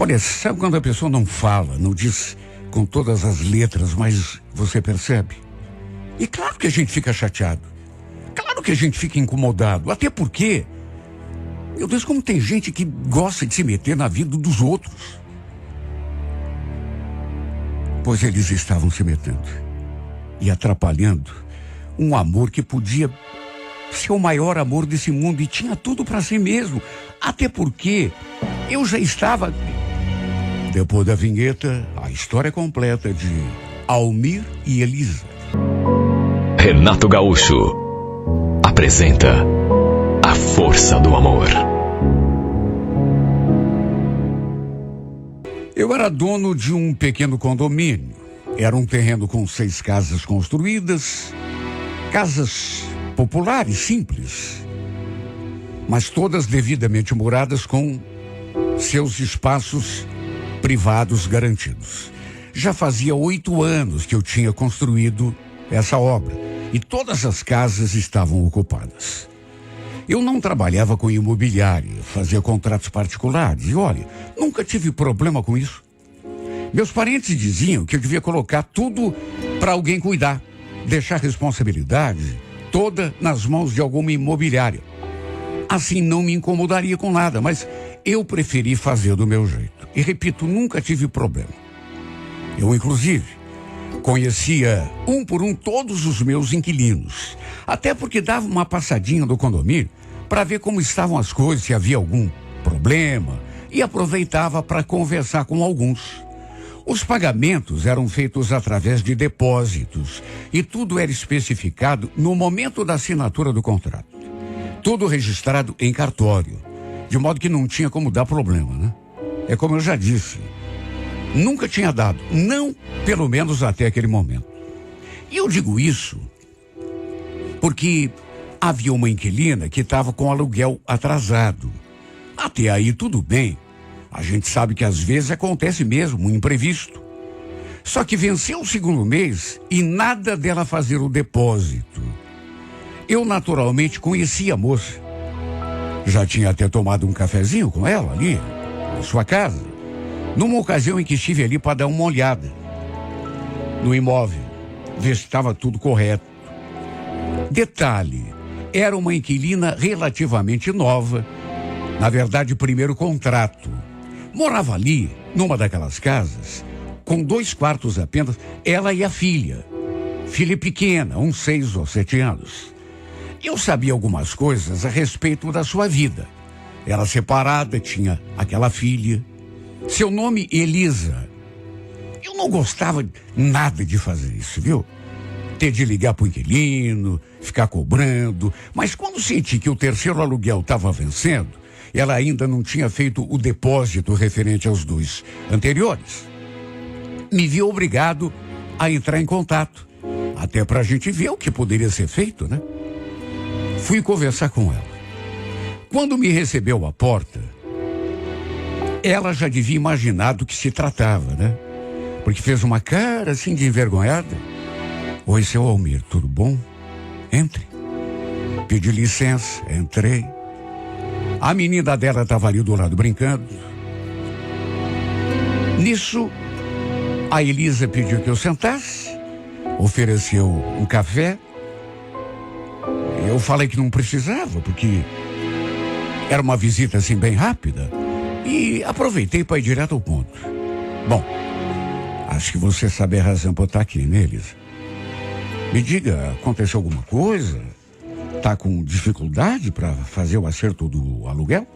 Olha, sabe quando a pessoa não fala, não diz com todas as letras, mas você percebe? E claro que a gente fica chateado. Claro que a gente fica incomodado. Até porque, meu Deus, como tem gente que gosta de se meter na vida dos outros. Pois eles estavam se metendo e atrapalhando um amor que podia ser o maior amor desse mundo e tinha tudo para si mesmo. Até porque eu já estava... Depois da vinheta, a história completa de Almir e Elisa. Renato Gaúcho apresenta A Força do Amor. Eu era dono de um pequeno condomínio. Era um terreno com 6 casas construídas, casas populares, simples, mas todas devidamente moradas com seus espaços privados garantidos. Já fazia 8 anos que eu tinha construído essa obra e todas as casas estavam ocupadas. Eu não trabalhava com imobiliária, fazia contratos particulares e olha, nunca tive problema com isso. Meus parentes diziam que eu devia colocar tudo para alguém cuidar, deixar a responsabilidade toda nas mãos de alguma imobiliária. Assim não me incomodaria com nada, mas eu preferi fazer do meu jeito. E repito, nunca tive problema. Eu, inclusive, conhecia um por um todos os meus inquilinos. Até porque dava uma passadinha no condomínio para ver como estavam as coisas, se havia algum problema. E aproveitava para conversar com alguns. Os pagamentos eram feitos através de depósitos. E tudo era especificado no momento da assinatura do contrato. Tudo registrado em cartório. De modo que não tinha como dar problema, né? É como eu já disse, nunca tinha dado, não pelo menos até aquele momento. E eu digo isso porque havia uma inquilina que estava com aluguel atrasado. Até aí tudo bem, a gente sabe que às vezes acontece mesmo um imprevisto. Só que venceu o 2º mês e nada dela fazer o depósito. Eu naturalmente conhecia a moça. Já tinha até tomado um cafezinho com ela ali, na sua casa, numa ocasião em que estive ali para dar uma olhada no imóvel, ver se estava tudo correto. Detalhe, era uma inquilina relativamente nova, na verdade, primeiro contrato. Morava ali, numa daquelas casas, com 2 quartos apenas, ela e a filha pequena, uns 6 ou 7 anos. Eu sabia algumas coisas a respeito da sua vida. Era separada, tinha aquela filha. Seu nome, Elisa. Eu não gostava nada de fazer isso, viu? Ter de ligar pro inquilino, ficar cobrando. Mas quando senti que o 3º aluguel estava vencendo, ela ainda não tinha feito o depósito referente aos 2 anteriores. Me vi obrigado a entrar em contato. Até pra gente ver o que poderia ser feito, né? Fui conversar com ela. Quando me recebeu à porta, ela já devia imaginar do que se tratava, né? Porque fez uma cara assim de envergonhada. Oi, seu Almir, tudo bom? Entre. Pedi licença, entrei. A menina dela estava ali do lado brincando. Nisso, a Elisa pediu que eu sentasse, ofereceu um café. Eu falei que não precisava, porque era uma visita assim bem rápida. E aproveitei para ir direto ao ponto. Bom, acho que você sabe a razão para eu estar aqui, né, Elisa? Me diga, aconteceu alguma coisa? Tá com dificuldade para fazer o acerto do aluguel?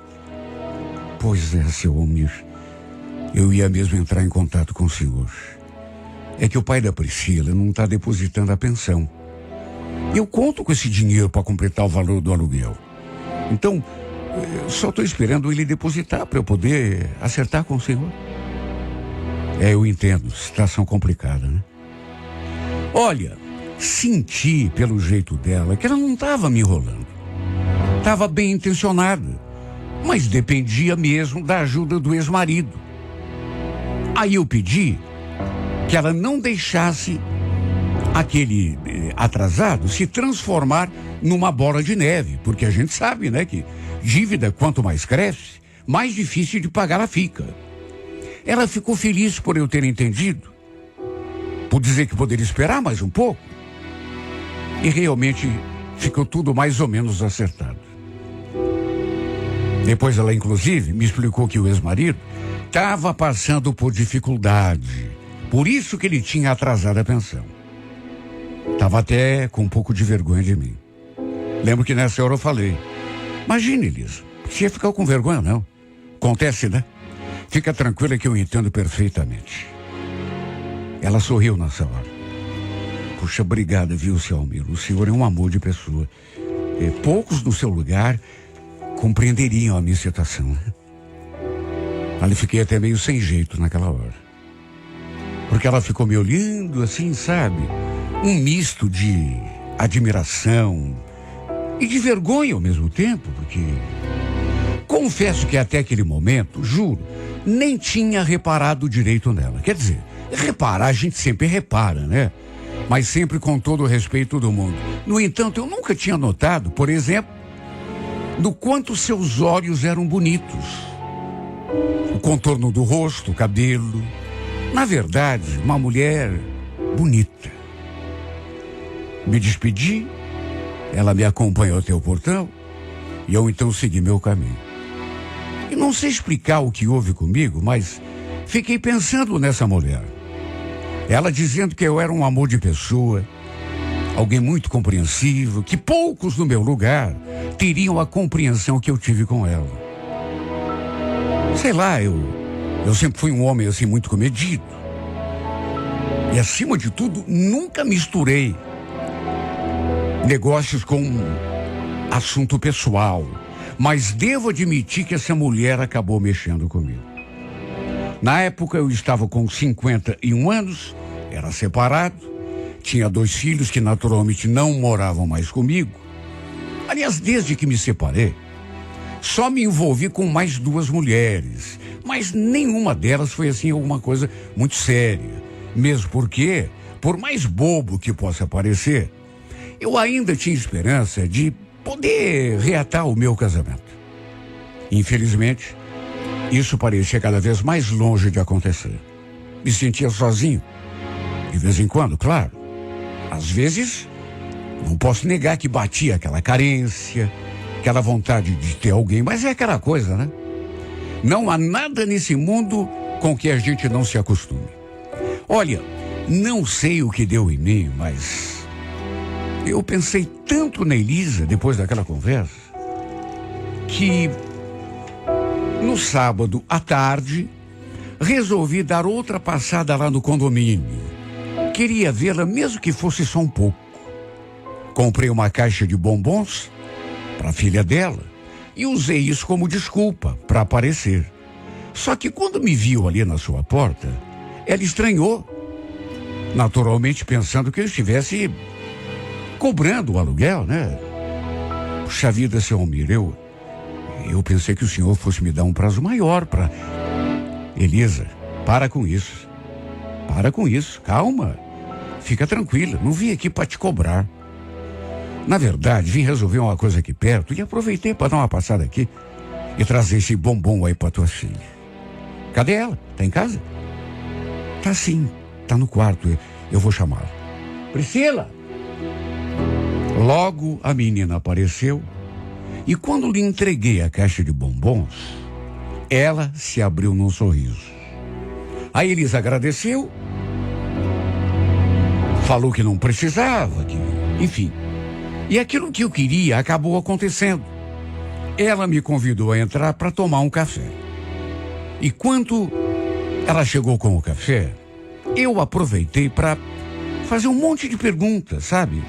Pois é, seu Almir. Eu ia mesmo entrar em contato com o senhor. É que o pai da Priscila não está depositando a pensão. Eu conto com esse dinheiro para completar o valor do aluguel. Então, só estou esperando ele depositar para eu poder acertar com o senhor. Eu entendo, situação complicada, né? Olha, senti pelo jeito dela que ela não estava me enrolando. Estava bem intencionada, mas dependia mesmo da ajuda do ex-marido. Aí eu pedi que ela não deixasse aquele atrasado se transformar numa bola de neve, porque a gente sabe, né, que dívida, quanto mais cresce, mais difícil de pagar ela fica. Ela ficou feliz por eu ter entendido, por dizer que poderia esperar mais um pouco. E realmente ficou tudo mais ou menos acertado. Depois ela, inclusive, me explicou que o ex-marido estava passando por dificuldade. Por isso que ele tinha atrasado a pensão. Estava até com um pouco de vergonha de mim. Lembro que nessa hora eu falei: imagine, Elisa, você ia ficar com vergonha, não? Acontece, né? Fica tranquila que eu entendo perfeitamente. Ela sorriu nessa hora. Puxa, obrigada, viu, seu Almiro? O senhor é um amor de pessoa. Poucos no seu lugar compreenderiam a minha situação. Ali fiquei até meio sem jeito naquela hora. Porque ela ficou me olhando assim, sabe? Um misto de admiração e de vergonha ao mesmo tempo, porque confesso que até aquele momento, juro, nem tinha reparado direito nela. Quer dizer, reparar a gente sempre repara, né? Mas sempre com todo o respeito do mundo. No entanto, eu nunca tinha notado, por exemplo, do quanto seus olhos eram bonitos. O contorno do rosto, o cabelo. Na verdade, uma mulher bonita. Me despedi, ela me acompanhou até o portão e eu então segui meu caminho. E não sei explicar o que houve comigo, mas fiquei pensando nessa mulher. Ela dizendo que eu era um amor de pessoa, alguém muito compreensivo, que poucos no meu lugar teriam a compreensão que eu tive com ela. Sei lá, eu sempre fui um homem assim muito comedido. E acima de tudo, nunca misturei negócios com assunto pessoal. Mas devo admitir que essa mulher acabou mexendo comigo. Na época eu estava com 51 anos, era separado, tinha 2 filhos que naturalmente não moravam mais comigo. Aliás, desde que me separei, só me envolvi com mais 2 mulheres, mas nenhuma delas foi assim alguma coisa muito séria. Mesmo porque, por mais bobo que possa parecer, eu ainda tinha esperança de poder reatar o meu casamento. Infelizmente, isso parecia cada vez mais longe de acontecer. Me sentia sozinho. De vez em quando, claro. Às vezes, não posso negar que batia aquela carência, aquela vontade de ter alguém, mas é aquela coisa, né? Não há nada nesse mundo com que a gente não se acostume. Olha, não sei o que deu em mim, mas eu pensei tanto na Elisa depois daquela conversa, que no sábado à tarde resolvi dar outra passada lá no condomínio. Queria vê-la mesmo que fosse só um pouco. Comprei uma caixa de bombons para a filha dela e usei isso como desculpa para aparecer. Só que quando me viu ali na sua porta, ela estranhou, naturalmente pensando que eu estivesse cobrando o aluguel, né? Puxa vida, seu Almir, eu pensei que o senhor fosse me dar um prazo maior para... Elisa, para com isso. Para com isso, calma. Fica tranquila, não vim aqui para te cobrar. Na verdade, vim resolver uma coisa aqui perto e aproveitei para dar uma passada aqui e trazer esse bombom aí para tua filha. Cadê ela? Tá em casa? Tá sim, tá no quarto. Eu vou chamá-la. Priscila! Logo a menina apareceu e quando lhe entreguei a caixa de bombons, ela se abriu num sorriso. A Elisa agradeceu, falou que não precisava, enfim. E aquilo que eu queria acabou acontecendo. Ela me convidou a entrar para tomar um café. E quando ela chegou com o café, eu aproveitei para fazer um monte de perguntas, sabe?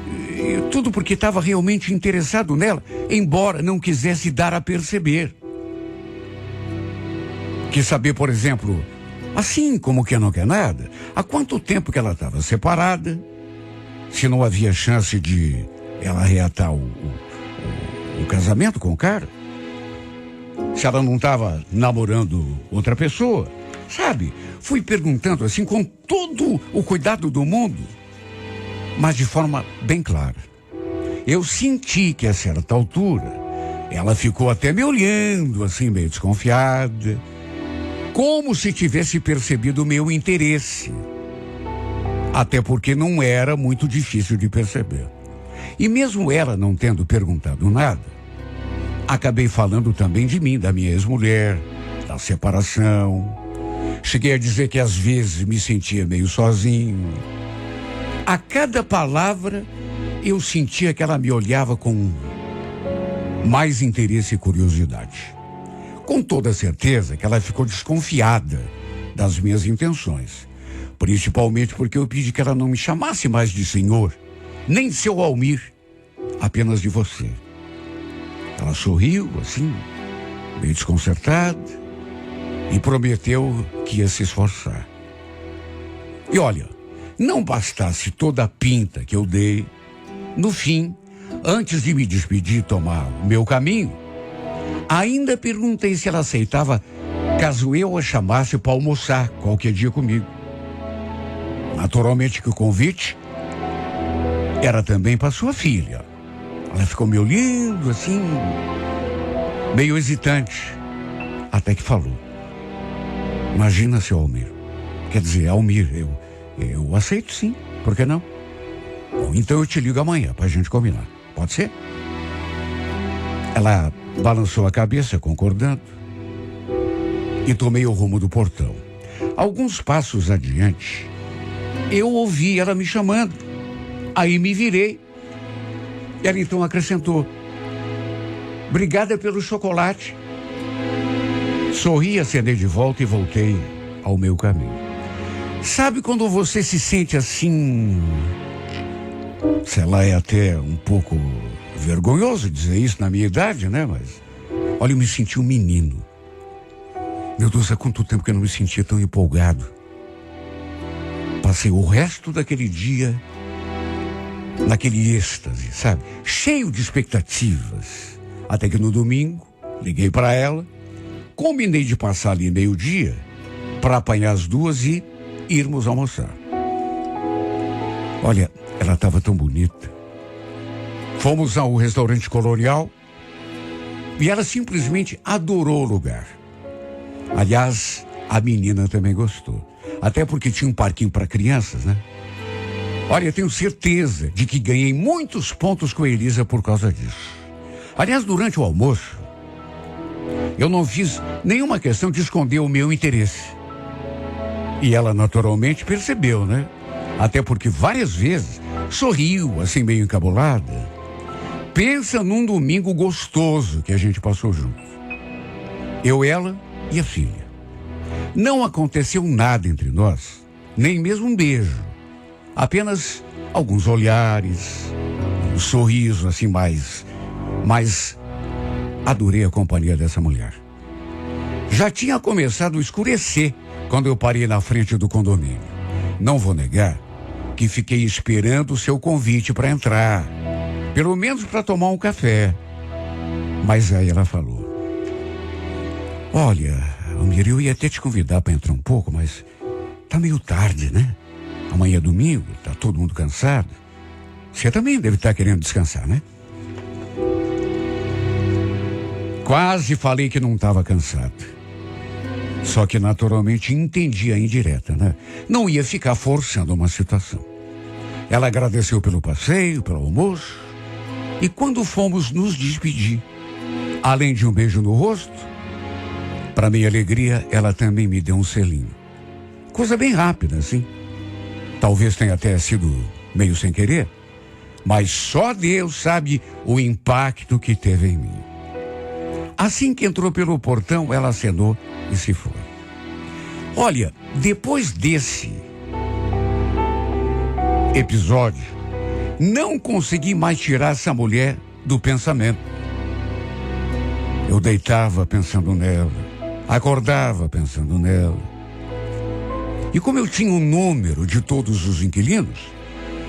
E tudo porque estava realmente interessado nela, embora não quisesse dar a perceber. Quis saber, por exemplo, assim como que não quer nada, há quanto tempo que ela estava separada, se não havia chance de ela reatar o casamento com o cara, se ela não estava namorando outra pessoa, sabe? Fui perguntando assim com todo o cuidado do mundo, mas de forma bem clara. Eu senti que a certa altura ela ficou até me olhando assim meio desconfiada. como se tivesse percebido o meu interesse. Até porque não era muito difícil de perceber. E mesmo ela não tendo perguntado nada, acabei falando também de mim, da minha ex-mulher, da separação. Cheguei a dizer que às vezes me sentia meio sozinho. A cada palavra eu sentia que ela me olhava com mais interesse e curiosidade. Com toda certeza que ela ficou desconfiada das minhas intenções. Principalmente porque eu pedi que ela não me chamasse mais de senhor, nem de seu Almir, apenas de você. Ela sorriu, assim, meio desconcertada, e prometeu que ia se esforçar. E olha, não bastasse toda a pinta que eu dei, no fim, antes de me despedir e tomar o meu caminho, ainda perguntei se ela aceitava caso eu a chamasse para almoçar qualquer dia comigo. Naturalmente que o convite era também para sua filha. Ela ficou me olhando assim, meio hesitante, até que falou: imagina, seu Almir. Quer dizer, Almir, eu aceito sim, por que não? Bom, então eu te ligo amanhã pra gente combinar, pode ser? Ela balançou a cabeça, concordando, e tomei o rumo do portão. Alguns passos adiante, eu ouvi ela me chamando. Aí me virei. Ela então acrescentou: obrigada pelo chocolate. Sorri, acenei de volta e voltei ao meu caminho. Sabe quando você se sente assim, sei lá, é até um pouco vergonhoso dizer isso na minha idade, né? Mas, olha, eu me senti um menino. Meu Deus, há quanto tempo que eu não me sentia tão empolgado. Passei o resto daquele dia naquele êxtase, sabe? Cheio de expectativas. Até que no domingo, liguei para ela, combinei de passar ali meio-dia para apanhar as duas e irmos almoçar. Olha, ela estava tão bonita. Fomos ao restaurante colonial e ela simplesmente adorou o lugar. Aliás, a menina também gostou. Até porque tinha um parquinho para crianças, né? Olha, eu tenho certeza de que ganhei muitos pontos com a Elisa por causa disso. Aliás, durante o almoço, eu não fiz nenhuma questão de esconder o meu interesse. E ela naturalmente percebeu, né? Até porque várias vezes sorriu, assim meio encabulada. Pensa num domingo gostoso que a gente passou juntos. Eu, ela e a filha. Não aconteceu nada entre nós, nem mesmo um beijo. Apenas alguns olhares, um sorriso assim mas adorei a companhia dessa mulher. Já tinha começado a escurecer quando eu parei na frente do condomínio. Não vou negar que fiquei esperando o seu convite para entrar, pelo menos para tomar um café. Mas aí ela falou: olha, Almir, eu ia até te convidar para entrar um pouco, mas tá meio tarde, né? Amanhã é domingo, tá todo mundo cansado. Você também deve estar querendo descansar, né? Quase falei que não estava cansado. Só que naturalmente entendi a indireta, né? Não ia ficar forçando uma situação. Ela agradeceu pelo passeio, pelo almoço. E quando fomos nos despedir, além de um beijo no rosto, para minha alegria, ela também me deu um selinho. Coisa bem rápida, assim. Talvez tenha até sido meio sem querer, mas só Deus sabe o impacto que teve em mim. Assim que entrou pelo portão, ela acenou e se foi. Olha, depois desse episódio, não consegui mais tirar essa mulher do pensamento. Eu deitava pensando nela, acordava pensando nela. E como eu tinha o número de todos os inquilinos,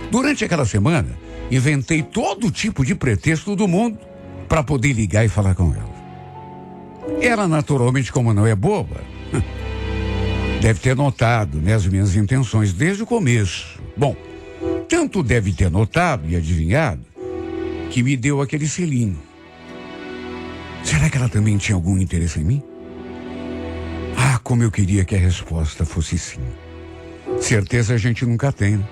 durante aquela semana, inventei todo tipo de pretexto do mundo para poder ligar e falar com ela. Ela, naturalmente, como não é boba, deve ter notado, né, as minhas intenções desde o começo. Bom, tanto deve ter notado e adivinhado que me deu aquele selinho. Será que ela também tinha algum interesse em mim? Ah, como eu queria que a resposta fosse sim. Certeza a gente nunca tem, né?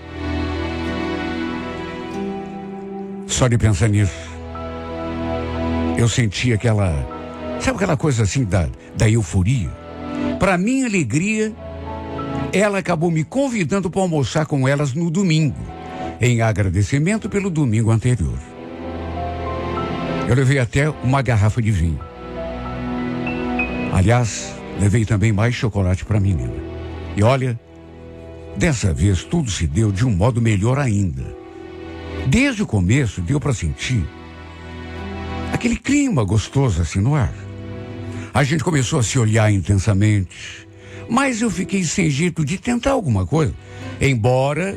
Só de pensar nisso, eu senti sabe aquela coisa assim da euforia? Para minha alegria, ela acabou me convidando para almoçar com elas no domingo, em agradecimento pelo domingo anterior. Eu levei até uma garrafa de vinho. Aliás, levei também mais chocolate para a menina. E olha, dessa vez tudo se deu de um modo melhor ainda. Desde o começo deu para sentir aquele clima gostoso assim no ar. A gente começou a se olhar intensamente, mas eu fiquei sem jeito de tentar alguma coisa, embora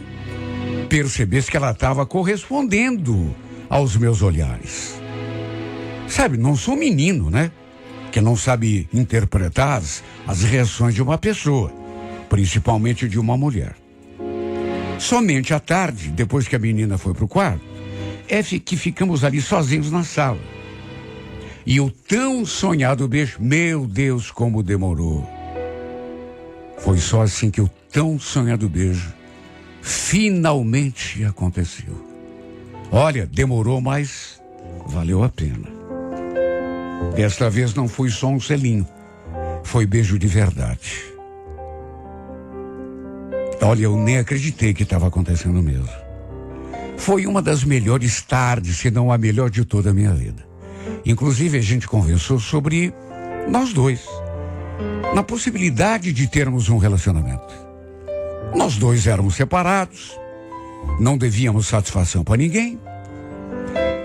percebesse que ela estava correspondendo aos meus olhares. Sabe, não sou menino, né? Que não sabe interpretar as reações de uma pessoa, principalmente de uma mulher. Somente à tarde, depois que a menina foi pro quarto, que ficamos ali sozinhos na sala. E o tão sonhado beijo, meu Deus, como demorou. Foi só assim que o tão sonhado beijo finalmente aconteceu. Olha, demorou, mas valeu a pena. Desta vez não foi só um selinho, foi beijo de verdade. Olha, eu nem acreditei que estava acontecendo mesmo. Foi uma das melhores tardes, se não a melhor de toda a minha vida. Inclusive, a gente conversou sobre nós dois, na possibilidade de termos um relacionamento. Nós dois éramos separados, não devíamos satisfação para ninguém,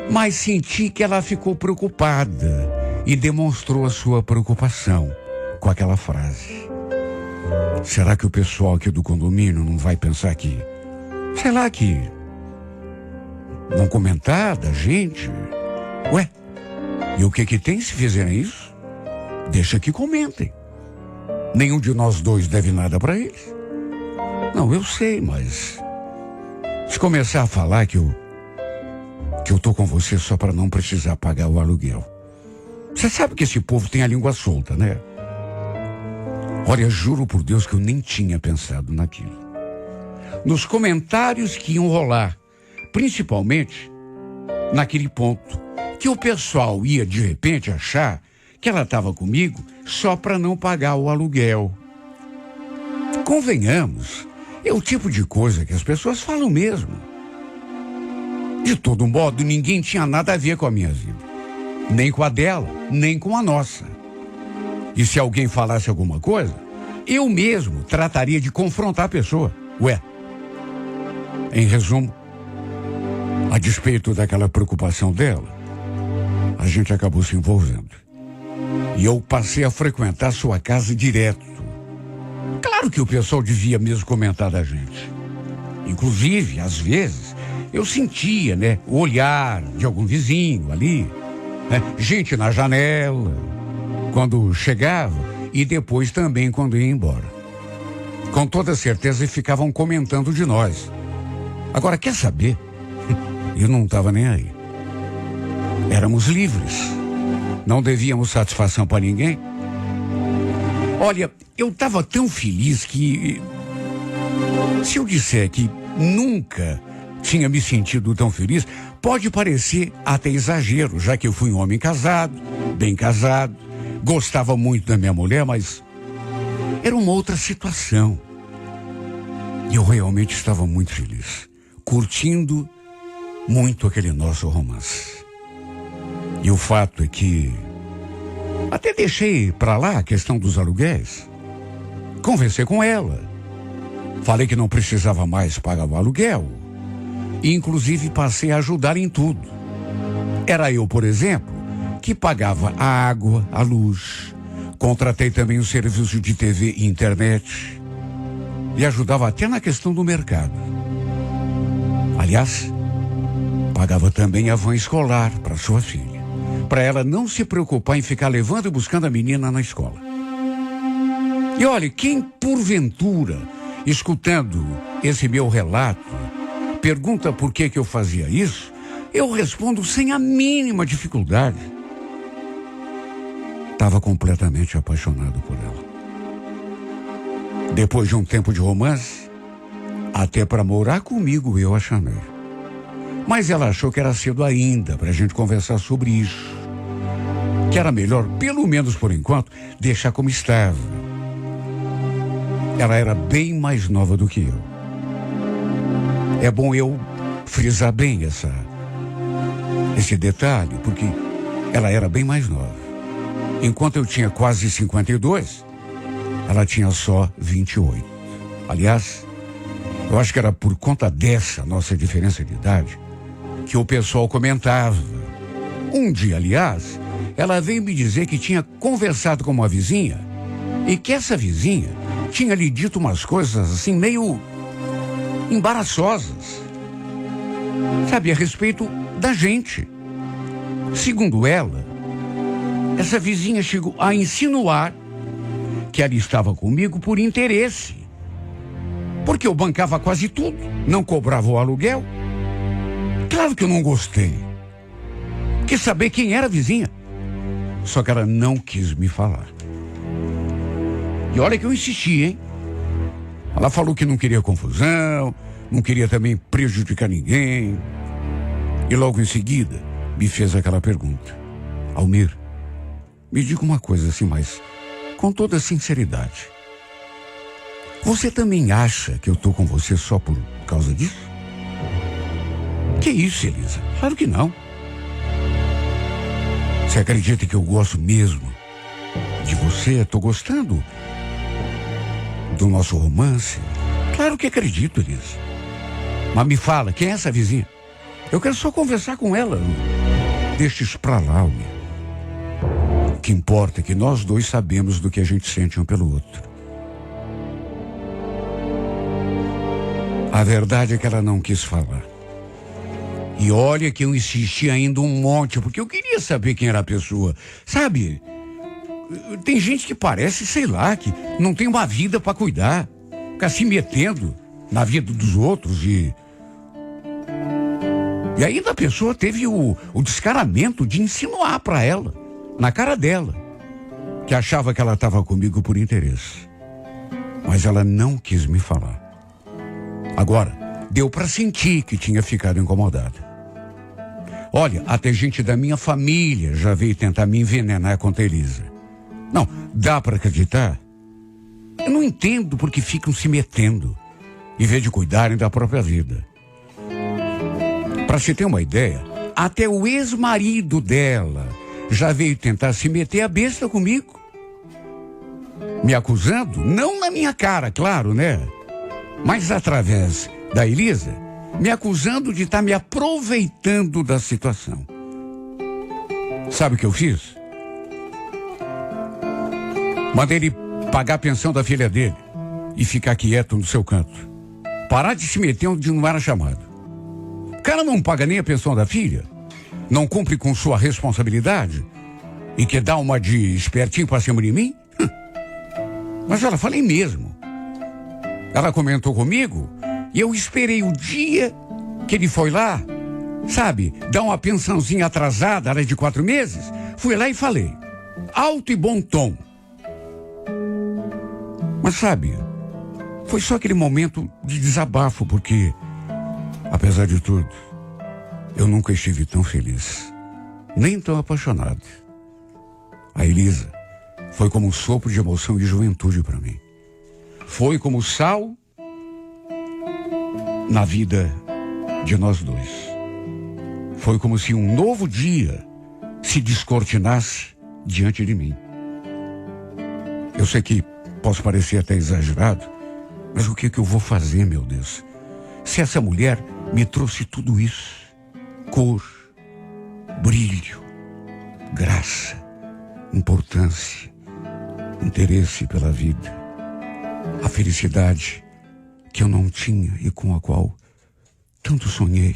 mas senti que ela ficou preocupada e demonstrou a sua preocupação com aquela frase. Será que o pessoal aqui do condomínio não vai pensar que, sei lá, que não comentar da gente? Ué, e o que tem se fizerem isso? Deixa que comentem. Nenhum de nós dois deve nada para eles. Não, eu sei, mas se começar a falar que eu tô com você só para não precisar pagar o aluguel. Você sabe que esse povo tem a língua solta, né? Olha, juro por Deus que eu nem tinha pensado naquilo. Nos comentários que iam rolar, principalmente naquele ponto, que o pessoal ia de repente achar que ela estava comigo só para não pagar o aluguel. Convenhamos, é o tipo de coisa que as pessoas falam mesmo. De todo modo, ninguém tinha nada a ver com a minha vida. Nem com a dela, nem com a nossa. E se alguém falasse alguma coisa, eu mesmo trataria de confrontar a pessoa. Ué, em resumo, a despeito daquela preocupação dela, a gente acabou se envolvendo. E eu passei a frequentar sua casa direto. Claro que o pessoal devia mesmo comentar da gente. Inclusive, às vezes, eu sentia, o olhar de algum vizinho ali, gente na janela, quando chegava e depois também quando ia embora. Com toda certeza ficavam comentando de nós. Agora, quer saber? Eu não estava nem aí. Éramos livres. Não devíamos satisfação para ninguém. Olha, eu estava tão feliz que, se eu disser que nunca tinha me sentido tão feliz, pode parecer até exagero, já que eu fui um homem casado, bem casado, gostava muito da minha mulher, mas era uma outra situação. E eu realmente estava muito feliz, curtindo muito aquele nosso romance. E o fato é que até deixei para lá a questão dos aluguéis. Conversei com ela. Falei que não precisava mais pagar o aluguel. E inclusive passei a ajudar em tudo. Era eu, por exemplo, que pagava a água, a luz. Contratei também o serviço de TV e internet. E ajudava até na questão do mercado. Aliás, pagava também a van escolar para sua filha, para ela não se preocupar em ficar levando e buscando a menina na escola. E olha, quem porventura, escutando esse meu relato, pergunta por que eu fazia isso, eu respondo sem a mínima dificuldade. Estava completamente apaixonado por ela. Depois de um tempo de romance, até para morar comigo eu a chamei. Mas ela achou que era cedo ainda para a gente conversar sobre isso. Que era melhor, pelo menos por enquanto, deixar como estava. Ela era bem mais nova do que eu. É bom eu frisar bem esse detalhe, porque ela era bem mais nova. Enquanto eu tinha quase 52, ela tinha só 28. Aliás, eu acho que era por conta dessa nossa diferença de idade que o pessoal comentava. Um dia, aliás, ela veio me dizer que tinha conversado com uma vizinha e que essa vizinha tinha lhe dito umas coisas assim meio embaraçosas, sabe, a respeito da gente. Segundo ela, essa vizinha chegou a insinuar que ela estava comigo por interesse, porque eu bancava quase tudo, não cobrava o aluguel. Claro que eu não gostei. Quis saber quem era a vizinha, só que ela não quis me falar. E olha que eu insisti, hein? Ela falou que não queria confusão, não queria também prejudicar ninguém. E logo em seguida me fez aquela pergunta: Almir, me diga uma coisa assim, mas com toda sinceridade. Você também acha que eu tô com você só por causa disso? Que isso, Elisa? Claro que não. Você acredita que eu gosto mesmo de você? Tô gostando do nosso romance? Claro que acredito, Elisa. Mas me fala, quem é essa vizinha? Eu quero só conversar com ela. Deixa isso pra lá, Almir. O que importa é que nós dois sabemos do que a gente sente um pelo outro. A verdade é que ela não quis falar. E olha que eu insisti ainda um monte, porque eu queria saber quem era a pessoa. Sabe, tem gente que parece, sei lá, que não tem uma vida para cuidar. Fica se metendo na vida dos outros e ainda a pessoa teve o descaramento de insinuar para ela, na cara dela, que achava que ela estava comigo por interesse. Mas ela não quis me falar. Agora, deu para sentir que tinha ficado incomodada. Olha, até gente da minha família já veio tentar me envenenar contra a Elisa. Não, dá para acreditar? Eu não entendo porque ficam se metendo, em vez de cuidarem da própria vida. Para se ter uma ideia, até o ex-marido dela já veio tentar se meter a besta comigo. Me acusando, não na minha cara, claro, né? Mas através da Elisa, me acusando de estar me aproveitando da situação. Sabe o que eu fiz? Mandei ele pagar a pensão da filha dele e ficar quieto no seu canto. Parar de se meter onde não era chamado. O cara não paga nem a pensão da filha, não cumpre com sua responsabilidade e quer dar uma de espertinho pra cima de mim? Mas olha, falei mesmo. Ela comentou comigo e eu esperei o dia que ele foi lá, sabe, dar uma pensãozinha atrasada, era de 4 meses. Fui lá e falei, alto e bom tom. Mas sabe, foi só aquele momento de desabafo, porque, apesar de tudo, eu nunca estive tão feliz, nem tão apaixonado. A Elisa foi como um sopro de emoção e juventude para mim. Foi como sal na vida de nós dois. Foi como se um novo dia se descortinasse diante de mim. Eu sei que posso parecer até exagerado, mas o que eu vou fazer, meu Deus? Se essa mulher me trouxe tudo isso, cor, brilho, graça, importância, interesse pela vida, a felicidade que eu não tinha e com a qual tanto sonhei.